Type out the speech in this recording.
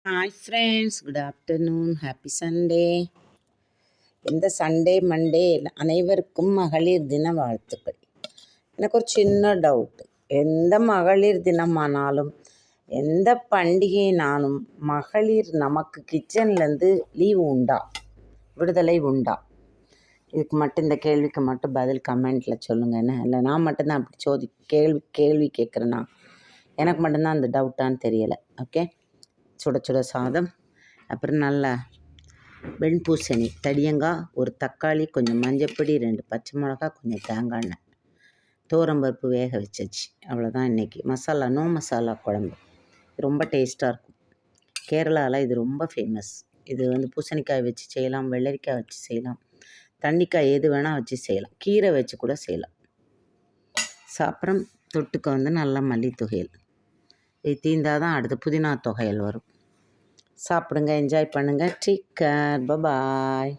Hi friends, good afternoon, happy Sunday. இந்த Sunday Monday அனைவருக்கும் மகளிர் தின வாழ்த்துக்கள். எனக்கு ஒரு சின்ன டவுட்டு. எந்த மகளிர் தினமானாலும் எந்த பண்டிகைனாலும் மகளிர் நமக்கு கிச்சன்லேருந்து லீவு உண்டா, விடுதலை உண்டா? இதுக்கு மட்டும், இந்த கேள்விக்கு மட்டும் பதில் கமெண்ட்டில் சொல்லுங்கள். என்ன இல்லை, நான் மட்டும்தான் அப்படி கேள்வி கேட்குறேன்னா எனக்கு மட்டும்தான் அந்த டவுட்டான்னு தெரியலை. ஓகே, சுட சுட சாதம், அப்புறம் நல்லா வெண்பூசணி, தடியங்காய், ஒரு தக்காளி, கொஞ்சம் மஞ்சப்பொடி, 2 பச்சை மிளகா, கொஞ்சம் தேங்காய் எண்ணெய், தோரம்பருப்பு வேக வச்சாச்சு. அவ்வளோதான் இன்றைக்கி மசாலா. நோ மசாலா குழம்பு ரொம்ப டேஸ்ட்டாக இருக்கும். கேரளாவில் இது ரொம்ப ஃபேமஸ். இது பூசணிக்காய் வச்சு செய்யலாம், வெள்ளரிக்காய் வச்சு செய்யலாம், தண்ணிக்காய் எது வேணால் வச்சு செய்யலாம், கீரை வச்சு கூட செய்யலாம். அப்புறம் தொட்டுக்க நல்லா மல்லித்தொகையல். இது தீர்ந்தால் தான் அடுத்து புதினா தொகையல் வரும். சாப்பிடுங்க, என்ஜாய் பண்ணுங்கள். டேக் கேர், பாய்.